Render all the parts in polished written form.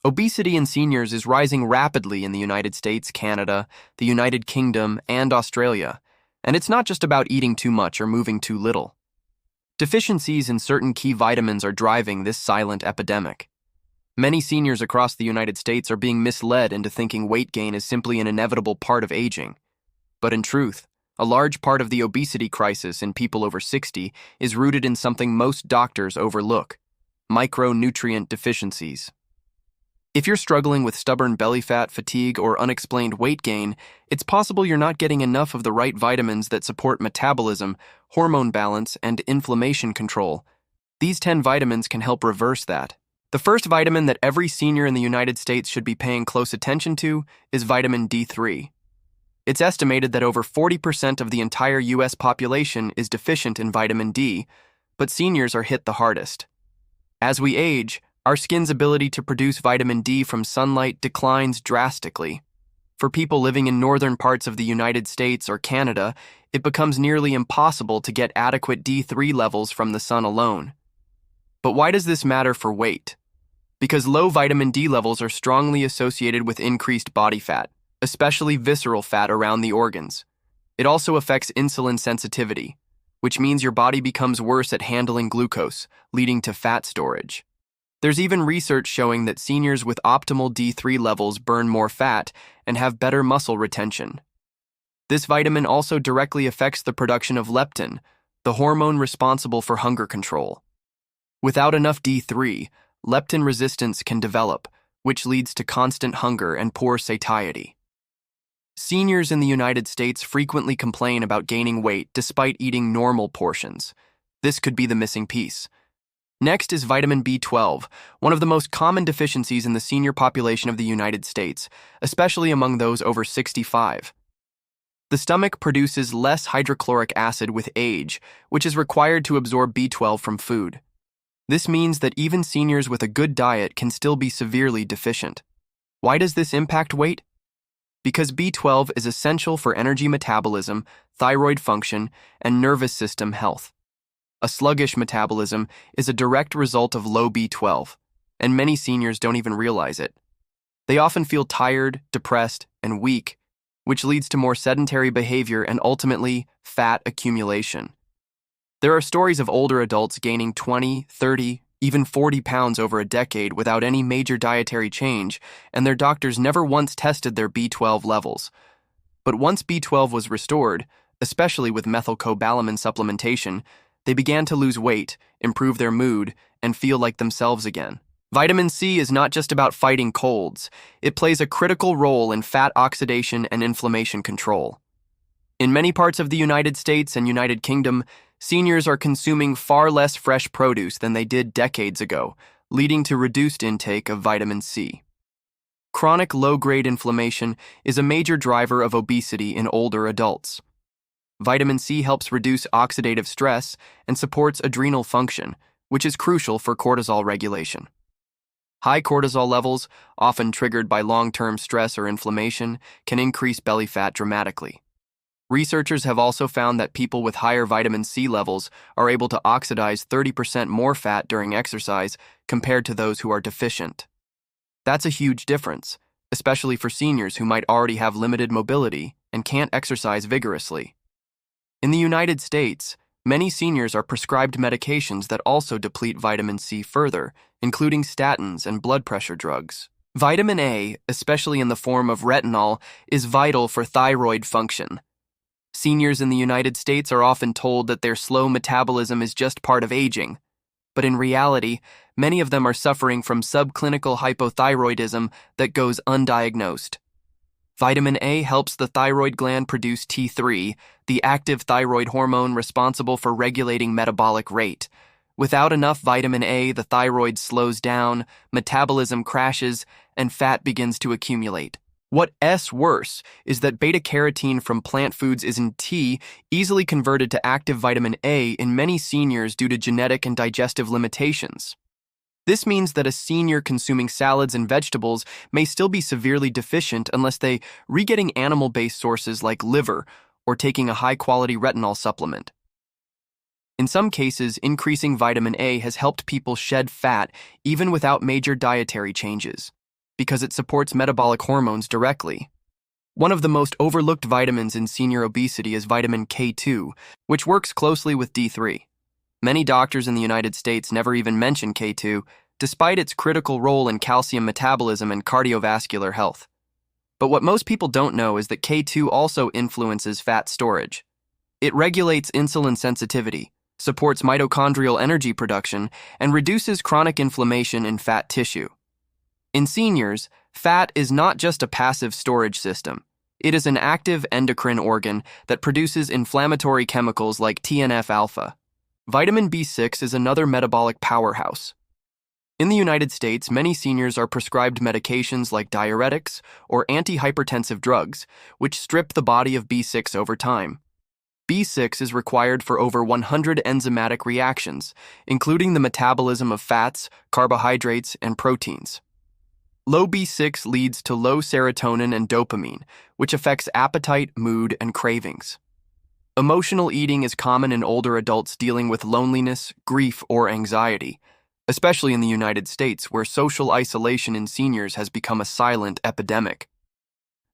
Obesity in seniors is rising rapidly in the United States, Canada, the United Kingdom, and Australia, and it's not just about eating too much or moving too little. Deficiencies in certain key vitamins are driving this silent epidemic. Many seniors across the United States are being misled into thinking weight gain is simply an inevitable part of aging. But in truth, a large part of the obesity crisis in people over 60 is rooted in something most doctors overlook: micronutrient deficiencies. If you're struggling with stubborn belly fat, fatigue, or unexplained weight gain, it's possible you're not getting enough of the right vitamins that support metabolism, hormone balance, and inflammation control. These 10 vitamins can help reverse that. The first vitamin that every senior in the United States should be paying close attention to is vitamin D3. It's estimated that over 40% of the entire U.S. population is deficient in vitamin D, but seniors are hit the hardest. As we age, our skin's ability to produce vitamin D from sunlight declines drastically. For people living in northern parts of the United States or Canada, it becomes nearly impossible to get adequate D3 levels from the sun alone. But why does this matter for weight? Because low vitamin D levels are strongly associated with increased body fat, especially visceral fat around the organs. It also affects insulin sensitivity, which means your body becomes worse at handling glucose, leading to fat storage. There's even research showing that seniors with optimal D3 levels burn more fat and have better muscle retention. This vitamin also directly affects the production of leptin, the hormone responsible for hunger control. Without enough D3, leptin resistance can develop, which leads to constant hunger and poor satiety. Seniors in the United States frequently complain about gaining weight despite eating normal portions. This could be the missing piece. Next is vitamin B12, one of the most common deficiencies in the senior population of the United States, especially among those over 65. The stomach produces less hydrochloric acid with age, which is required to absorb B12 from food. This means that even seniors with a good diet can still be severely deficient. Why does this impact weight? Because B12 is essential for energy metabolism, thyroid function, and nervous system health. A sluggish metabolism is a direct result of low B12, and many seniors don't even realize it. They often feel tired, depressed, and weak, which leads to more sedentary behavior and ultimately fat accumulation. There are stories of older adults gaining 20, 30, even 40 pounds over a decade without any major dietary change, and their doctors never once tested their B12 levels. But once B12 was restored, especially with methylcobalamin supplementation, they began to lose weight, improve their mood, and feel like themselves again. Vitamin C is not just about fighting colds. It plays a critical role in fat oxidation and inflammation control. In many parts of the United States and United Kingdom, seniors are consuming far less fresh produce than they did decades ago, leading to reduced intake of vitamin C. Chronic low-grade inflammation is a major driver of obesity in older adults. Vitamin C helps reduce oxidative stress and supports adrenal function, which is crucial for cortisol regulation. High cortisol levels, often triggered by long-term stress or inflammation, can increase belly fat dramatically. Researchers have also found that people with higher vitamin C levels are able to oxidize 30% more fat during exercise compared to those who are deficient. That's a huge difference, especially for seniors who might already have limited mobility and can't exercise vigorously. In the United States, many seniors are prescribed medications that also deplete vitamin C further, including statins and blood pressure drugs. Vitamin A, especially in the form of retinol, is vital for thyroid function. Seniors in the United States are often told that their slow metabolism is just part of aging, but in reality, many of them are suffering from subclinical hypothyroidism that goes undiagnosed. Vitamin A helps the thyroid gland produce T3, the active thyroid hormone responsible for regulating metabolic rate. Without enough vitamin A, the thyroid slows down, metabolism crashes, and fat begins to accumulate. What's worse is that beta-carotene from plant foods is in tea, easily converted to active vitamin A in many seniors due to genetic and digestive limitations. This means that a senior consuming salads and vegetables may still be severely deficient unless they re-getting animal-based sources like liver or taking a high-quality retinol supplement. In some cases, increasing vitamin A has helped people shed fat even without major dietary changes. because it supports metabolic hormones directly. One of the most overlooked vitamins in senior obesity is vitamin K2, which works closely with D3. Many doctors in the United States never even mention K2, despite its critical role in calcium metabolism and cardiovascular health. But what most people don't know is that K2 also influences fat storage. It regulates insulin sensitivity, supports mitochondrial energy production, and reduces chronic inflammation in fat tissue. In seniors, fat is not just a passive storage system. It is an active endocrine organ that produces inflammatory chemicals like TNF-alpha. Vitamin B6 is another metabolic powerhouse. In the United States, many seniors are prescribed medications like diuretics or antihypertensive drugs, which strip the body of B6 over time. B6 is required for over 100 enzymatic reactions, including the metabolism of fats, carbohydrates, and proteins. Low B6 leads to low serotonin and dopamine, which affects appetite, mood, and cravings. Emotional eating is common in older adults dealing with loneliness, grief, or anxiety, especially in the United States, where social isolation in seniors has become a silent epidemic.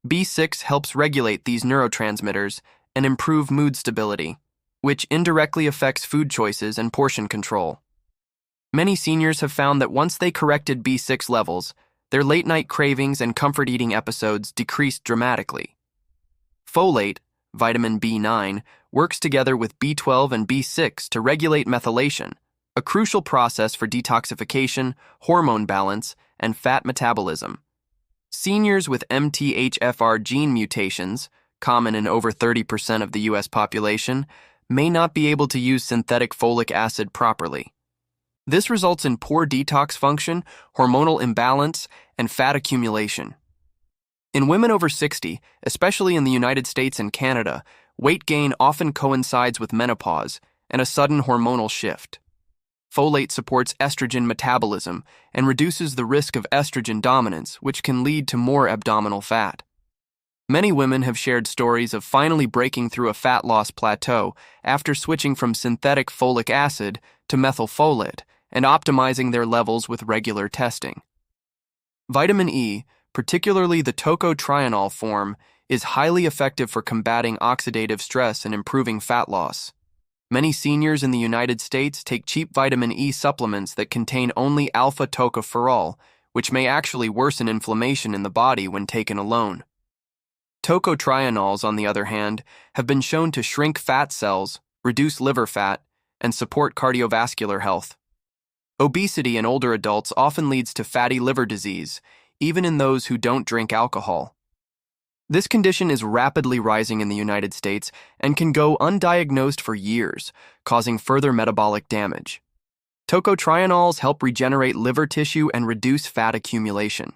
B6 helps regulate these neurotransmitters and improve mood stability, which indirectly affects food choices and portion control. Many seniors have found that once they corrected B6 levels, their late-night cravings and comfort eating episodes decreased dramatically. Folate, vitamin B9, works together with B12 and B6 to regulate methylation, a crucial process for detoxification, hormone balance, and fat metabolism. Seniors with MTHFR gene mutations, common in over 30% of the U.S. population, may not be able to use synthetic folic acid properly. This results in poor detox function, hormonal imbalance, and fat accumulation. In women over 60, especially in the United States and Canada, weight gain often coincides with menopause and a sudden hormonal shift. Folate supports estrogen metabolism and reduces the risk of estrogen dominance, which can lead to more abdominal fat. Many women have shared stories of finally breaking through a fat loss plateau after switching from synthetic folic acid to methylfolate and optimizing their levels with regular testing. Vitamin E, particularly the tocotrienol form, is highly effective for combating oxidative stress and improving fat loss. Many seniors in the United States take cheap vitamin E supplements that contain only alpha tocopherol, which may actually worsen inflammation in the body when taken alone. Tocotrienols, on the other hand, have been shown to shrink fat cells, reduce liver fat, and support cardiovascular health. Obesity in older adults often leads to fatty liver disease, even in those who don't drink alcohol. This condition is rapidly rising in the United States and can go undiagnosed for years, causing further metabolic damage. Tocotrienols help regenerate liver tissue and reduce fat accumulation.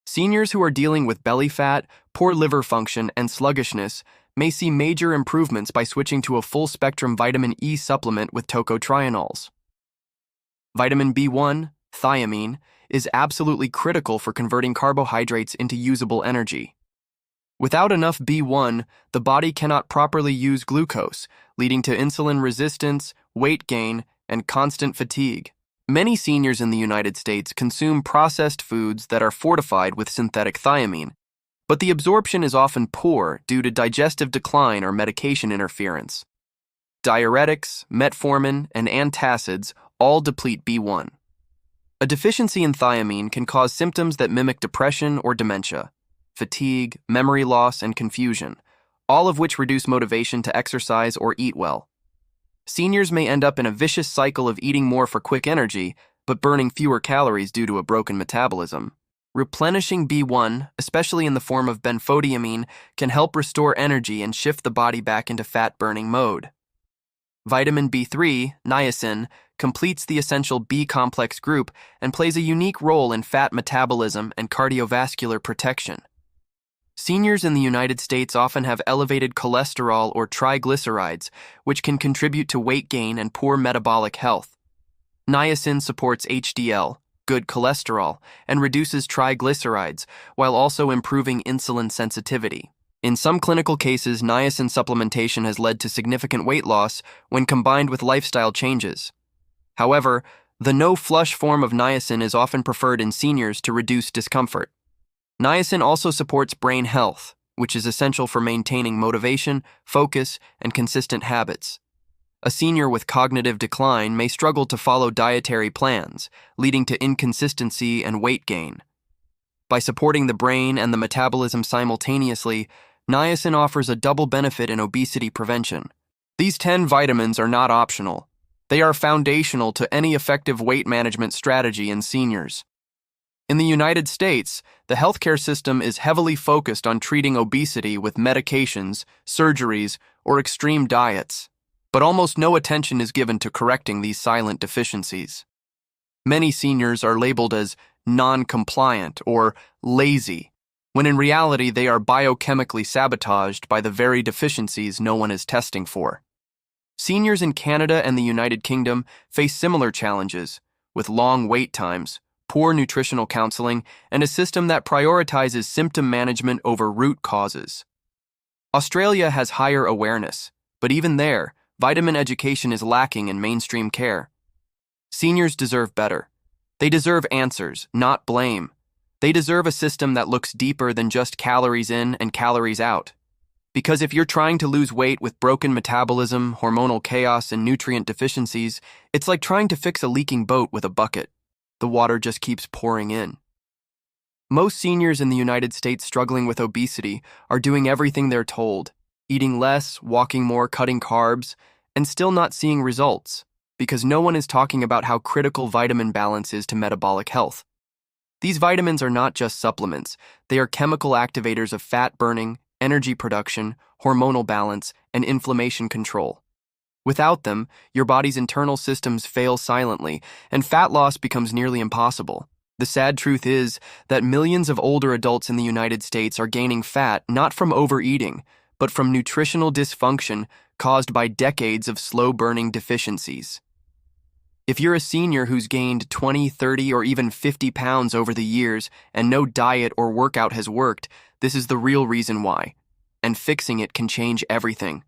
Seniors who are dealing with belly fat, poor liver function, and sluggishness may see major improvements by switching to a full-spectrum vitamin E supplement with tocotrienols. Vitamin B1, thiamine, is absolutely critical for converting carbohydrates into usable energy. Without enough B1, the body cannot properly use glucose, leading to insulin resistance, weight gain, and constant fatigue. Many seniors in the United States consume processed foods that are fortified with synthetic thiamine, but the absorption is often poor due to digestive decline or medication interference. Diuretics, metformin, and antacids all deplete B1. A deficiency in thiamine can cause symptoms that mimic depression or dementia, fatigue, memory loss, and confusion, all of which reduce motivation to exercise or eat well. Seniors may end up in a vicious cycle of eating more for quick energy, but burning fewer calories due to a broken metabolism. Replenishing B1, especially in the form of benfotiamine, can help restore energy and shift the body back into fat-burning mode. Vitamin B3, niacin, completes the essential B-complex group and plays a unique role in fat metabolism and cardiovascular protection. Seniors in the United States often have elevated cholesterol or triglycerides, which can contribute to weight gain and poor metabolic health. Niacin supports HDL, good cholesterol, and reduces triglycerides, while also improving insulin sensitivity. In some clinical cases, niacin supplementation has led to significant weight loss when combined with lifestyle changes. However, The no-flush form of niacin is often preferred in seniors to reduce discomfort. Niacin also supports brain health, which is essential for maintaining motivation, focus, and consistent habits. A senior with cognitive decline may struggle to follow dietary plans, leading to inconsistency and weight gain. By supporting the brain and the metabolism simultaneously, niacin offers a double benefit in obesity prevention. These 10 vitamins are not optional. They are foundational to any effective weight management strategy in seniors. In the United States, the healthcare system is heavily focused on treating obesity with medications, surgeries, or extreme diets, but almost no attention is given to correcting these silent deficiencies. Many seniors are labeled as non-compliant or lazy, when in reality they are biochemically sabotaged by the very deficiencies no one is testing for. Seniors in Canada and the United Kingdom face similar challenges, with long wait times, poor nutritional counseling, and a system that prioritizes symptom management over root causes. Australia has higher awareness, but even there, vitamin education is lacking in mainstream care. Seniors deserve better. They deserve answers, not blame. They deserve a system that looks deeper than just calories in and calories out. Because if you're trying to lose weight with broken metabolism, hormonal chaos, and nutrient deficiencies, it's like trying to fix a leaking boat with a bucket. The water just keeps pouring in. Most seniors in the United States struggling with obesity are doing everything they're told, eating less, walking more, cutting carbs, and still not seeing results, because no one is talking about how critical vitamin balance is to metabolic health. These vitamins are not just supplements, they are chemical activators of fat burning, energy production, hormonal balance, and inflammation control. Without them, your body's internal systems fail silently, and fat loss becomes nearly impossible. The sad truth is that millions of older adults in the United States are gaining fat not from overeating, but from nutritional dysfunction caused by decades of slow-burning deficiencies. If you're a senior who's gained 20, 30, or even 50 pounds over the years and no diet or workout has worked, this is the real reason why. And fixing it can change everything.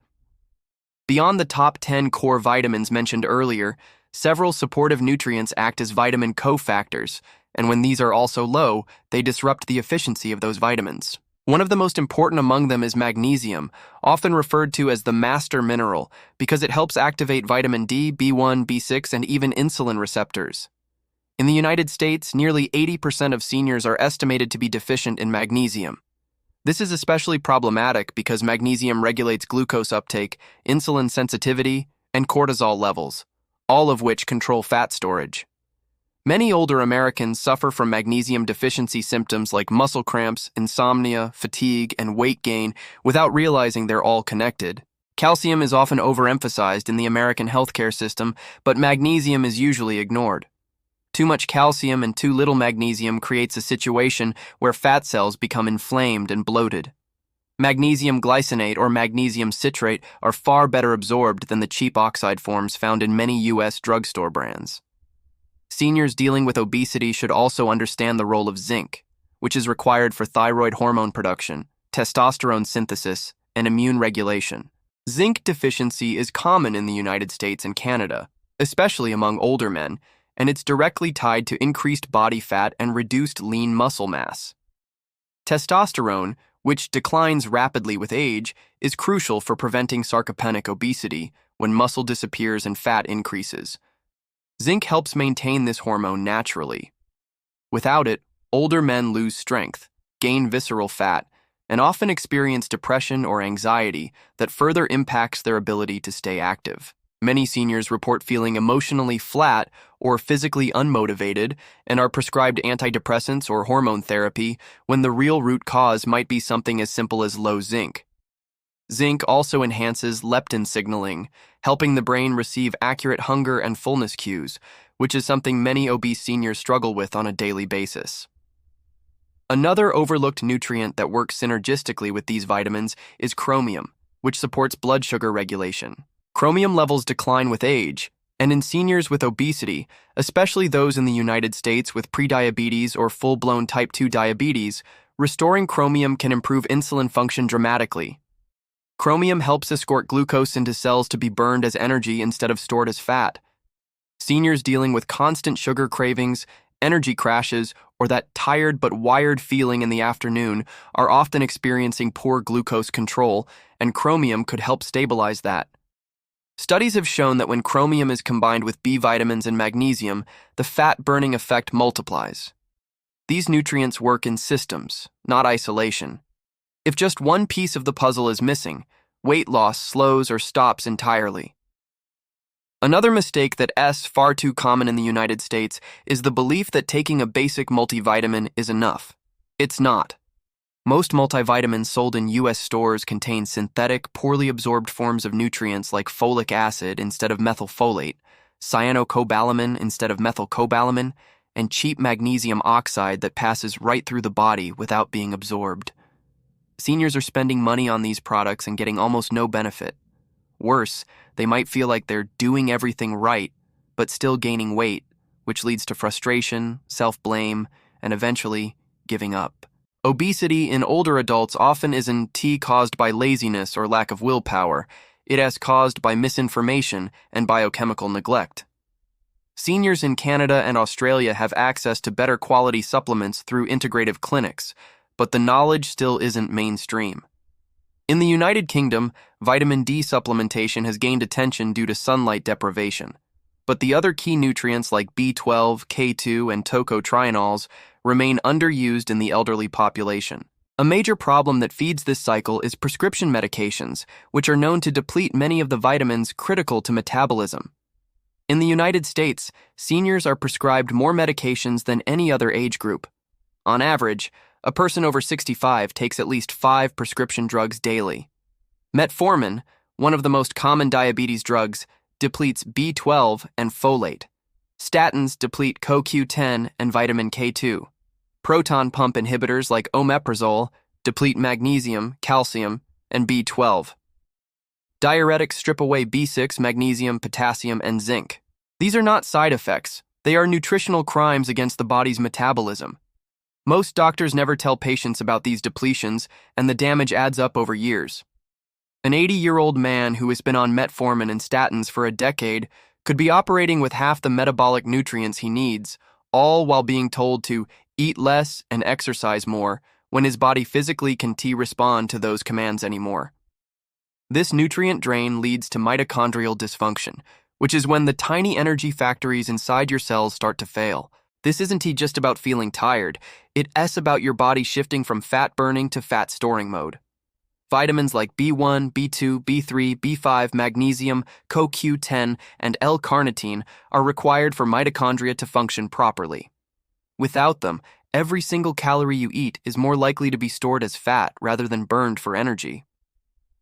Beyond the top 10 core vitamins mentioned earlier, several supportive nutrients act as vitamin cofactors, and when these are also low, they disrupt the efficiency of those vitamins. One of the most important among them is magnesium, often referred to as the master mineral, because it helps activate vitamin D, B1, B6, and even insulin receptors. In the United States, nearly 80% of seniors are estimated to be deficient in magnesium. This is especially problematic because magnesium regulates glucose uptake, insulin sensitivity, and cortisol levels, all of which control fat storage. Many older Americans suffer from magnesium deficiency symptoms like muscle cramps, insomnia, fatigue, and weight gain without realizing they're all connected. Calcium is often overemphasized in the American healthcare system, but magnesium is usually ignored. Too much calcium and too little magnesium creates a situation where fat cells become inflamed and bloated. Magnesium glycinate or magnesium citrate are far better absorbed than the cheap oxide forms found in many U.S. drugstore brands. Seniors dealing with obesity should also understand the role of zinc, which is required for thyroid hormone production, testosterone synthesis, and immune regulation. Zinc deficiency is common in the United States and Canada, especially among older men, and it's directly tied to increased body fat and reduced lean muscle mass. Testosterone, which declines rapidly with age, is crucial for preventing sarcopenic obesity when muscle disappears and fat increases. Zinc helps maintain this hormone naturally. Without it, older men lose strength, gain visceral fat, and often experience depression or anxiety that further impacts their ability to stay active. Many seniors report feeling emotionally flat or physically unmotivated and are prescribed antidepressants or hormone therapy when the real root cause might be something as simple as low zinc. Zinc also enhances leptin signaling, helping the brain receive accurate hunger and fullness cues, which is something many obese seniors struggle with on a daily basis. Another overlooked nutrient that works synergistically with these vitamins is chromium, which supports blood sugar regulation. Chromium levels decline with age, and in seniors with obesity, especially those in the United States with prediabetes or full-blown type 2 diabetes, restoring chromium can improve insulin function dramatically. Chromium helps escort glucose into cells to be burned as energy instead of stored as fat. Seniors dealing with constant sugar cravings, energy crashes, or that tired but wired feeling in the afternoon are often experiencing poor glucose control, and chromium could help stabilize that. Studies have shown that when chromium is combined with B vitamins and magnesium, the fat-burning effect multiplies. These nutrients work in systems, not isolation. If just one piece of the puzzle is missing, weight loss slows or stops entirely. Another mistake that's far too common in the United States is the belief that taking a basic multivitamin is enough. It's not. Most multivitamins sold in U.S. stores contain synthetic, poorly absorbed forms of nutrients like folic acid instead of methylfolate, cyanocobalamin instead of methylcobalamin, and cheap magnesium oxide that passes right through the body without being absorbed. Seniors are spending money on these products and getting almost no benefit. Worse, they might feel like they're doing everything right, but still gaining weight, which leads to frustration, self-blame, and eventually giving up. Obesity in older adults often isn't caused by laziness or lack of willpower. It is caused by misinformation and biochemical neglect. Seniors in Canada and Australia have access to better quality supplements through integrative clinics, but the knowledge still isn't mainstream. In the United Kingdom, vitamin D supplementation has gained attention due to sunlight deprivation, but the other key nutrients like B12, K2, and tocotrienols remain underused in the elderly population. A major problem that feeds this cycle is prescription medications, which are known to deplete many of the vitamins critical to metabolism. In the United States, seniors are prescribed more medications than any other age group. On average, a person over 65 takes at least 5 prescription drugs daily. Metformin, one of the most common diabetes drugs, depletes B12 and folate. Statins deplete CoQ10 and vitamin K2. Proton pump inhibitors like omeprazole deplete magnesium, calcium, and B12. Diuretics strip away B6, magnesium, potassium, and zinc. These are not side effects. They are nutritional crimes against the body's metabolism. Most doctors never tell patients about these depletions, and the damage adds up over years. An 80-year-old man who has been on metformin and statins for a decade could be operating with half the metabolic nutrients he needs, all while being told to eat less and exercise more when his body physically can't respond to those commands anymore. This nutrient drain leads to mitochondrial dysfunction, which is when the tiny energy factories inside your cells start to fail. This isn't just about feeling tired, it's about your body shifting from fat burning to fat storing mode. Vitamins like B1, B2, B3, B5, magnesium, CoQ10, and L-carnitine are required for mitochondria to function properly. Without them, every single calorie you eat is more likely to be stored as fat rather than burned for energy.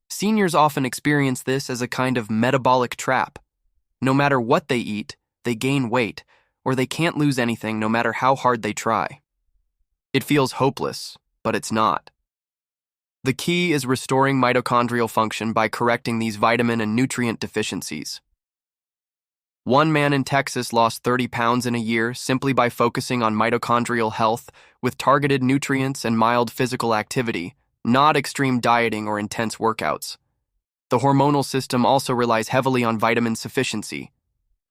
Seniors often experience this as a kind of metabolic trap. No matter what they eat, they gain weight, or they can't lose anything no matter how hard they try. It feels hopeless, but it's not. The key is restoring mitochondrial function by correcting these vitamin and nutrient deficiencies. One man in Texas lost 30 pounds in a year simply by focusing on mitochondrial health with targeted nutrients and mild physical activity, not extreme dieting or intense workouts. The hormonal system also relies heavily on vitamin sufficiency.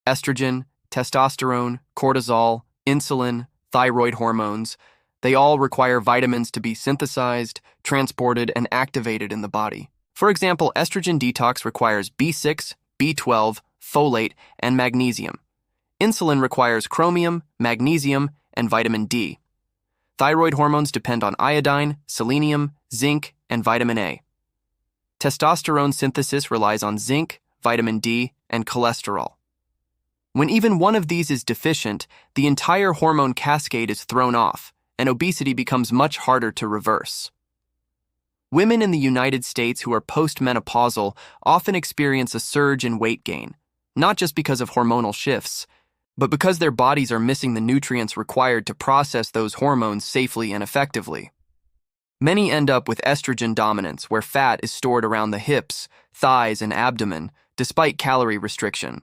Estrogen, testosterone, cortisol, insulin, thyroid hormones, they all require vitamins to be synthesized, transported, and activated in the body. For example, estrogen detox requires B6, B12, folate, and magnesium. Insulin requires chromium, magnesium, and vitamin D. Thyroid hormones depend on iodine, selenium, zinc, and vitamin A. Testosterone synthesis relies on zinc, vitamin D, and cholesterol. When even one of these is deficient, the entire hormone cascade is thrown off, and obesity becomes much harder to reverse. Women in the United States who are postmenopausal often experience a surge in weight gain, not just because of hormonal shifts, but because their bodies are missing the nutrients required to process those hormones safely and effectively. Many end up with estrogen dominance, where fat is stored around the hips, thighs, and abdomen, despite calorie restriction.